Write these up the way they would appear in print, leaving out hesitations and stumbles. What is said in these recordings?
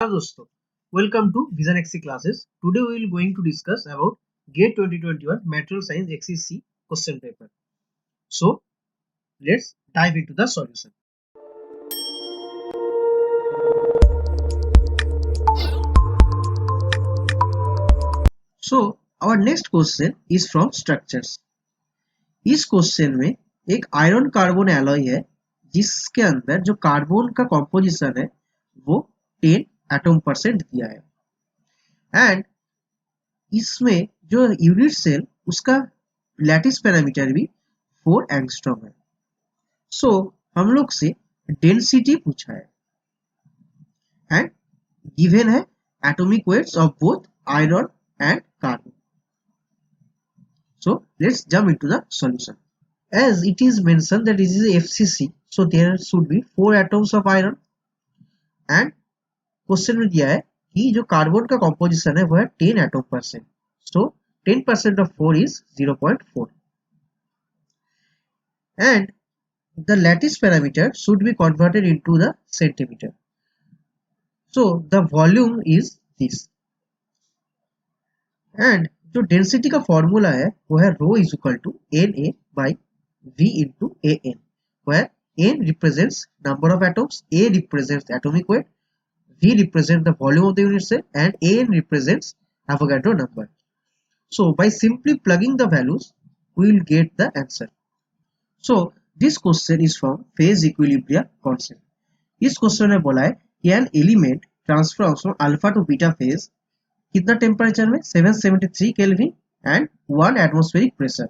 Hello दोस्तों, welcome to Vision XC classes. Today we will going to discuss about GATE 2021 Material Science XCC question paper. So let's dive into the solution. So our next question is from structures. इस question में एक iron carbon alloy है जिसके अंदर जो carbon का composition है वो 10 एटम परसेंट दिया है एंड इसमें जो यूनिट सेल उसका लैटिस पैरामीटर भी 4 एंगस्ट्रॉम है। सो हम लोग से डेंसिटी पूछा है एंड गिवन है atomic weights of both iron and carbon. So let's jump into the solution. As it is mentioned that this is a FCC, so there should be 4 atoms of iron and question में दिया है कि जो carbon का composition है वो है 10 atom percent. So 10% of 4 is 0.4 and the lattice parameter should be converted into the centimeter. So the volume is this and जो डेंसिटी का फॉर्मूला है वो है rho is equal to N A by V into A N, where n represents number of atoms, a represents atomic weight, v represents the volume of the unit cell and an represents Avogadro number. So by simply plugging the values we will get the answer. So this question is from phase equilibria concept. इस question में बोला है कि an element transforms from alpha to beta phase कितना temperature में 773 kelvin and 1 atmospheric pressure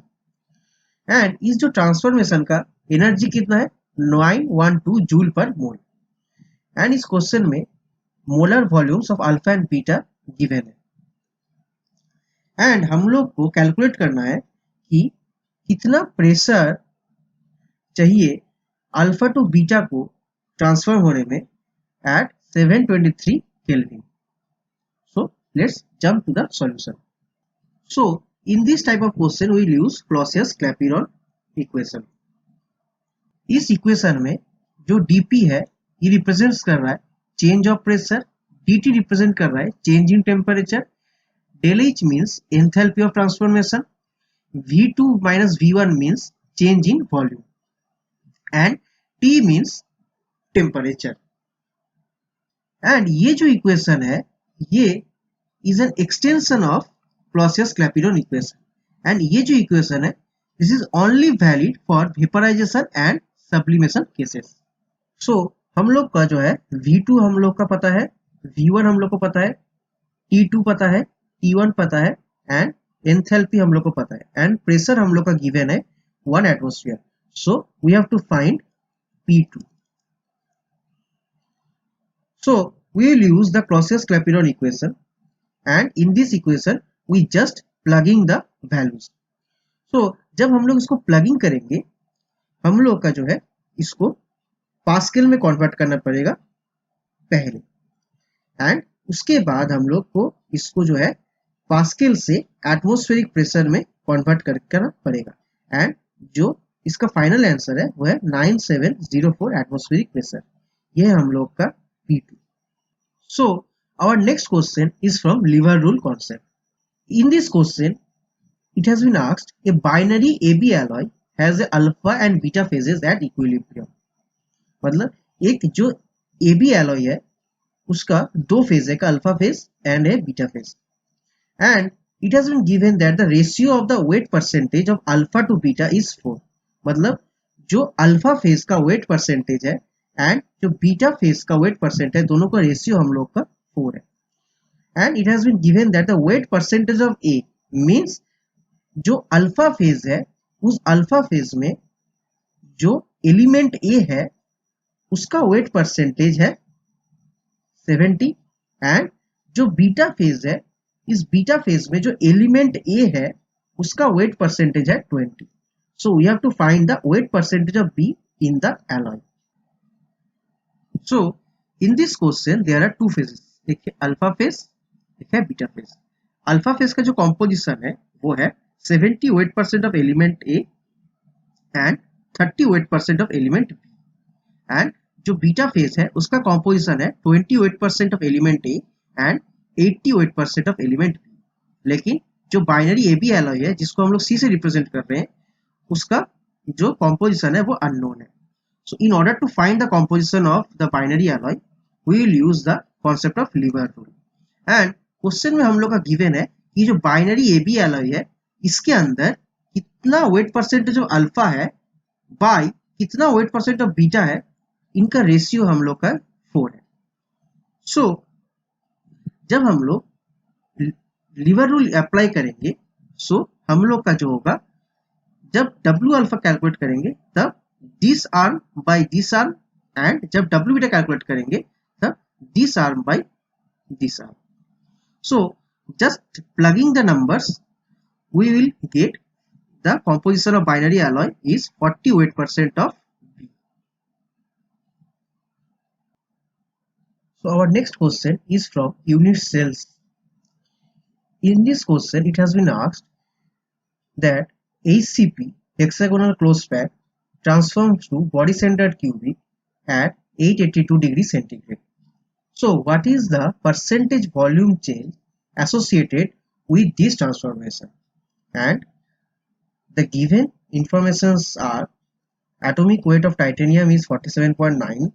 and इस जो transformation का एनर्जी कितना है 912 जूल पर मोल एंड इस क्वेश्चन में molar volumes of alpha and beta given है एंड हम लोग को कैलकुलेट करना है कि कितना प्रेशर चाहिए अल्फा टू बीटा को ट्रांसफॉर्म होने में at 723 kelvin. Let's jump to the solution. So in this type of question we will use Clausius-Clapeyron equation. इस इक्वेशन में जो dp है ये रिप्रेजेंट कर रहा है change of pressure, dt represent कर रहा है change in temperature, del H means enthalpy of transformation, v2 minus v1 means change in volume and t means temperature. And ये जो इक्वेशन है ये is an extension of Clausius-Clapeyron equation and ये जो equation है this is only valid for vaporization and sublimation cases. So हम लोग का जो है V2 हम लोग का पता है, V1 हम लोग को पता है, T2 पता है, T1 पता है and enthalpy हम लोग को पता है and pressure हम लोग का given है 1 atmosphere. So we have to find P2. So we will use the Clausius-Clapeyron equation and in this equation we just plugging the values. So जब हम लोग इसको प्लगिंग करेंगे हम लोग का जो है इसको पास्कल में कन्वर्ट करना पड़ेगा पहले एंड उसके बाद हम लोग को इसको जो है पास्कल से एटमॉस्फेरिक प्रेशर में कन्वर्ट करना पड़ेगा एंड जो इसका फाइनल आंसर है वो है 9704 एटमॉस्फेरिक प्रेशर. ये है हम लोग का P2. So our next question is from lever rule concept. In this question, it has been asked a binary AB alloy has a alpha and beta phases at equilibrium. मतलब एक जो AB alloy है उसका दो phase है, alpha phase and A beta phase and it has been given that the ratio of the weight percentage of alpha to beta is 4. मतलब जो alpha phase का weight percentage है एंड जो beta phase का weight percentage है दोनों का ratio हम लोग का 4 है and it has been given that the weight percentage of A means जो अल्फा फेज है उस अल्फा फेज में जो एलिमेंट A है उसका weight percentage है 70 एंड जो बीटा फेज है इस बीटा फेज में जो एलिमेंट A है उसका weight percentage है 20. So we have to find the weight percentage of B in the alloy. So in this question there are two phases, एक है अल्फा फेज एक है बीटा फेज. अल्फा फेज का जो composition है वो है 70 weight percent of element A and 30 weight percent of element B and जो बीटा फेज है उसका कॉम्पोजिशन है 28% of element A and 88% of element B, लेकिन जो बाइनरी ए बी एलॉय है जिसको हम लोग सी से रिप्रेजेंट कर रहे हैं उसका जो कॉम्पोजिशन है वो अननोन है. So in order to find the composition of the binary alloy, we will use the concept of Lever rule. And question में हम लोग का गिवन है कि जो बाइनरी ए बी एलॉय है इसके अंदर कितना वेट परसेंटेज ऑफ अल्फा है बाय कितना वेट परसेंट ऑफ बीटा है, इनका रेशियो हम लोग का 4 है. सो जब हम लोग लीवर रूल अप्लाई करेंगे सो हम लोग का जो होगा जब W अल्फा कैलकुलेट करेंगे तब this arm by this arm and जब W बीटा कैलकुलेट करेंगे तब this arm by this arm. So just plugging the numbers we will get the composition of binary alloy is 48% of B. So our next question is from unit cells. In this question it has been asked that HCP hexagonal closed pack transforms to body centered cubic at 882 degrees centigrade. So what is the percentage volume change associated with this transformation? And the given informations are atomic weight of titanium is 47.9,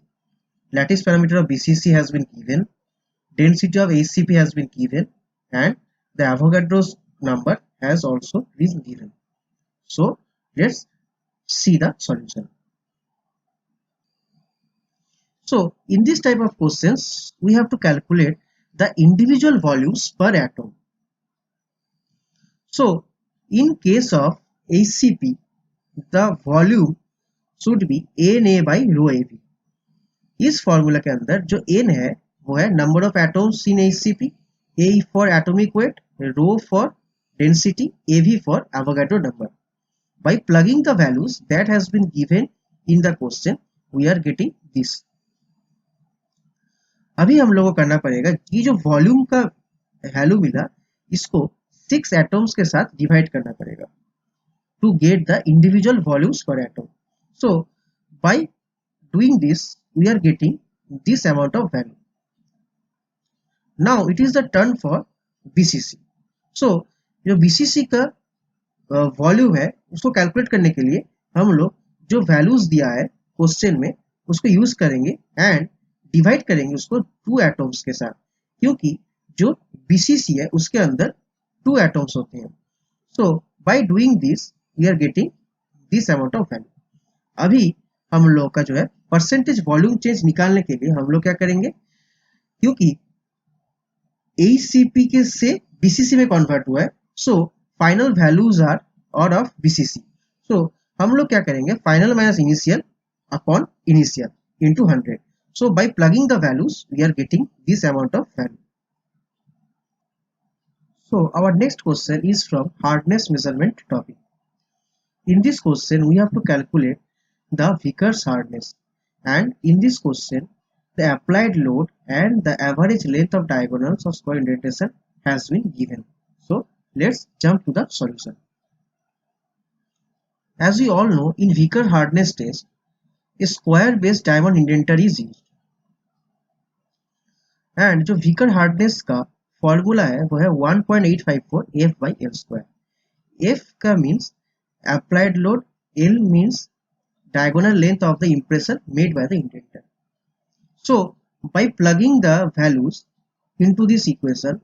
lattice parameter of BCC has been given, density of HCP has been given, and the Avogadro's number has also been given. So let's see the solution. So in this type of questions we have to calculate the individual volumes per atom. So in case of HCP the volume should be Na by rho Ab. इस formula के अंदर जो n है वो है number of atoms in HCP, A for atomic weight, rho for density, Av for Avogadro number. By plugging the values that has been given in the question we are getting this. अभी हम लोगों को करना पड़ेगा कि जो volume का value मिला इसको 6 एटम्स के साथ डिवाइड करना पड़ेगा to get the individual volumes per atom. So by doing this we are getting this amount of value. Now it is the turn for BCC. So जो BCC का volume है उसको कैलकुलेट करने के लिए हम लोग जो वैल्यूज दिया है क्वेश्चन में उसको यूज करेंगे एंड डिवाइड करेंगे उसको 2 एटम्स के साथ, क्योंकि जो BCC है उसके अंदर 2 एटम्स होते हैं. So by doing this we are getting this amount of value. अभी हम लोग का जो है परसेंटेज वॉल्यूम चेंज निकालने के लिए हम लोग क्या करेंगे, क्योंकि HCP के से BCC में कन्वर्ट हुआ है so final values are odd of BCC. So हम लोग क्या करेंगे final minus initial upon initial into 100. So by plugging the values we are getting this amount of value. So our next question is from hardness measurement topic. In this question we have to calculate the Vickers hardness, and in this question the applied load and the average length of diagonals of square indentation has been given. So let's jump to the solution. As we all know, in Vickers hardness test a square based diamond indenter is used, and जो Vickers hardness का formula है वो है 1.854 F by L square. F का means applied load, L means diagonal length of the impression made by the indenter. So by plugging the values into this equation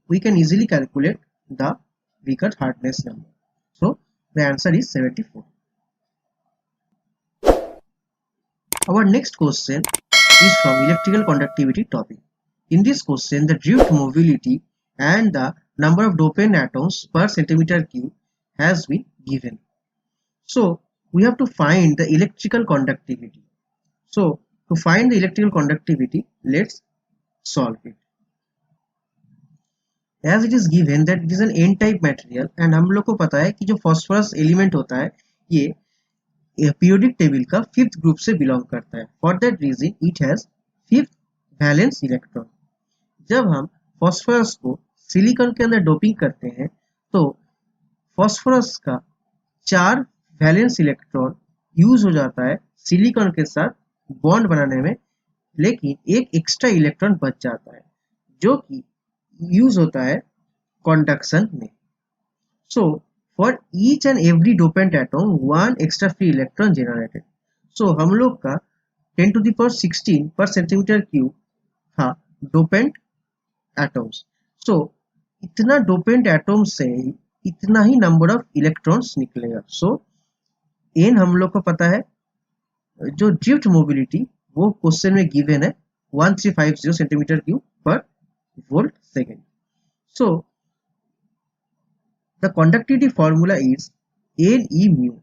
we can easily calculate the Vickers hardness number. So the answer is 74. Our next question is from electrical conductivity topic. In this question, the drift mobility and the number of dopant atoms per centimeter cube has been given. So we have to find the electrical conductivity. So to find the electrical conductivity, let's solve it. As it is given that it is an N-type material, and हम लोग को पता है कि जो phosphorus element होता है ये periodic table का 5th group से belong करता है. For that reason, it has 5th valence electron. जब हम फॉस्फोरस को सिलिकॉन के अंदर डोपिंग करते हैं तो फॉस्फोरस का 4 वैलेंस इलेक्ट्रॉन यूज हो जाता है सिलिकॉन के साथ बॉन्ड बनाने में, लेकिन एक एक्स्ट्रा इलेक्ट्रॉन बच जाता है जो कि यूज होता है कंडक्शन में. So for each and every dopant atom, one extra free electron generated. So हम लोग का 10 to the power 16 per centimeter cube था dopant atoms. So इतना dopant atoms से इतना ही number of electrons निकलेगा. So n हम लोग को पता है, जो drift mobility वो क्वेश्चन में given है 1350 centimeter cube per volt second. So the conductivity formula is Ne mu.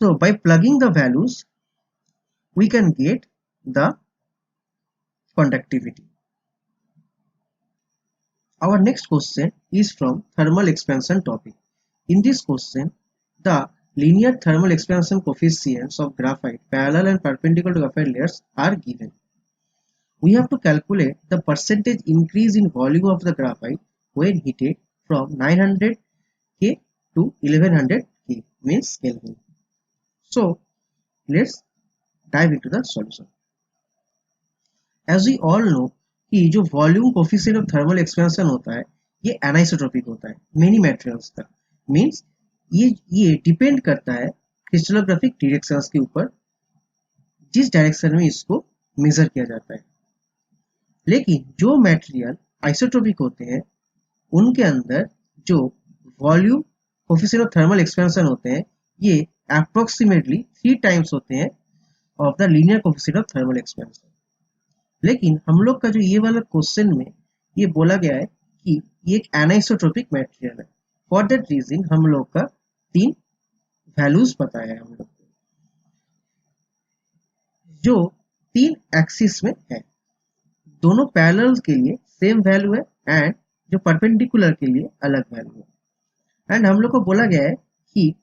So by plugging the values, we can get the conductivity. Our next question is from thermal expansion topic. In this question, the linear thermal expansion coefficients of graphite parallel and perpendicular to graphite layers are given. We have to calculate the percentage increase in volume of the graphite when heated from 900 K to 1100 K, means Kelvin. So let's dive into the solution. As we all know कि जो volume coefficient of thermal expansion होता है ये anisotropic होता है many materials का. Means ये depend करता है क्रिस्टलोग्राफिक डायरेक्शंस के ऊपर, जिस डायरेक्शन में इसको मेजर किया जाता है. लेकिन जो मटेरियल आइसोट्रोपिक होते हैं उनके अंदर जो volume coefficient of thermal expansion होते हैं ये अप्रोक्सीमेटली 3 टाइम्स होते हैं of the linear coefficient of thermal expansion. लेकिन हम लोग का जो ये वाला क्वेश्चन में ये बोला गया है कि ये एक एनाइसोट्रोपिक मटेरियल है. फॉर दैट रीजन हम लोग का 3 वैल्यूज पता है हम लोग को, जो 3 एक्सिस में है. दोनों पैरेलल के लिए सेम वैल्यू है एंड जो परपेंडिकुलर के लिए अलग वैल्यू है. एंड हम लोग को बोला गया है कि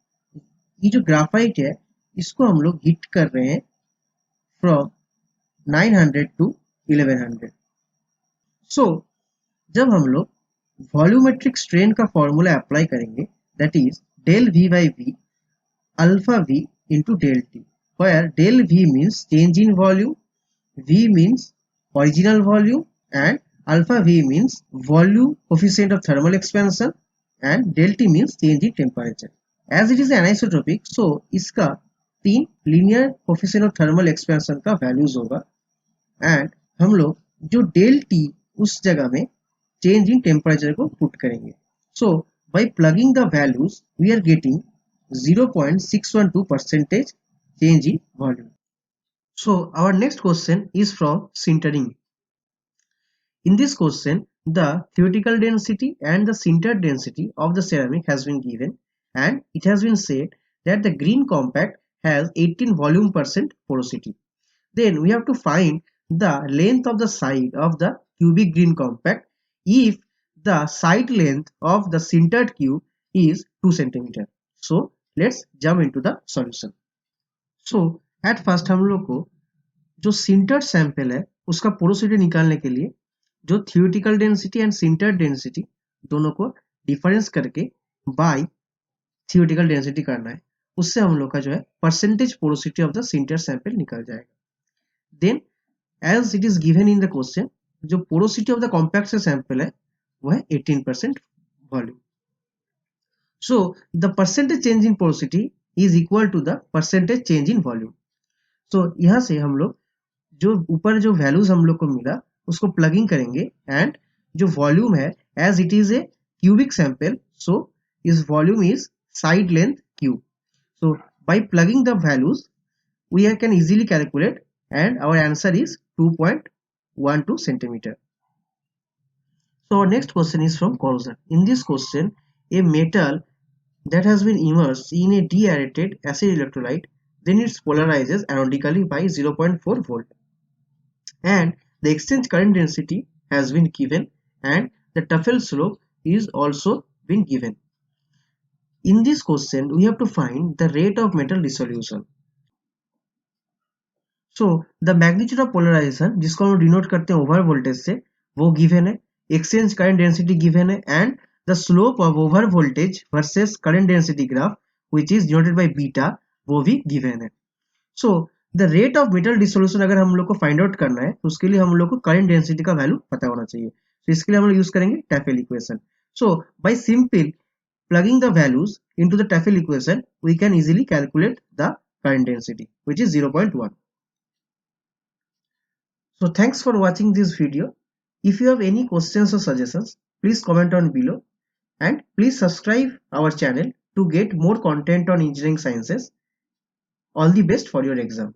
ये जो ग्राफाइट है इसको हम लोग हीट कर रहे हैं फ्रॉम 900 टू 1100. सो जब हम लोग वॉल्यूमेट्रिक स्ट्रेन का फॉर्मूला अप्लाई करेंगे, that is del V by V alpha V into del T, where del V means change in volume, V means original volume, and alpha V means volume coefficient of thermal expansion, and del T means change in temperature. As it is anisotropic, so इसका 3 linear coefficient of thermal expansion का values होगा, and हम लोग जो del T उस जगह में change in temperature को put करेंगे. So by plugging the values, we are getting 0.612% change in volume. So our next question is from sintering. In this question, the theoretical density and the sintered density of the ceramic has been given, and it has been said that the green compact has 18 volume percent porosity. Then we have to find the length of the side of the cubic green compact if the side length of the sintered cube is 2 cm. So let's jump into the solution. So at first हम लोग को जो sintered sample है उसका porosity निकालने के लिए जो theoretical density and sintered density दोनों को डिफरेंस करके बाय थियोरेटिकल डेंसिटी करना है. उससे हम लोग का जो है percentage porosity of the sintered sample निकल जाएगा. Then as it is given in the question, जो पोरोसिटी ऑफ द कॉम्पैक्ट से सैंपल है वो है 18% volume. So the percentage change in porosity is equal to the percentage change in volume. तो यहाँ से हम लोग जो ऊपर जो वैल्यूज हम लोग को मिला उसको प्लगिंग करेंगे, एंड जो वॉल्यूम है as it is a cubic sample, so इस volume is side length cube. So by plugging the values we can easily calculate, and our answer is 2.12 centimeter. So our next question is from corrosion. In this question, a metal that has been immersed in a deaerated acid electrolyte, then it polarizes anodically by 0.4 volt, and the exchange current density has been given, and the tuffle slope is also been given. In this question, we have to find the rate of metal dissolution. So the magnitude of polarization, जिसको हम denote करते हैं over voltage से, वो given है, exchange current density given है, and the slope of over voltage versus current density graph which is denoted by beta वो भी गिवन है. So the rate of metal dissolution अगर हम लोग को फाइंड आउट करना है तो उसके लिए हम लोग को करंट डेंसिटी का वैल्यू पता होना चाहिए। तो इसके लिए हम लोग यूज करेंगे Tafel equation. So by simple plugging the values into the Tafel equation, we can easily calculate the current density, which is 0.1. So thanks for watching this video. If you have any questions or suggestions, please comment on below, and please subscribe our channel to get more content on engineering sciences. All the best for your exam.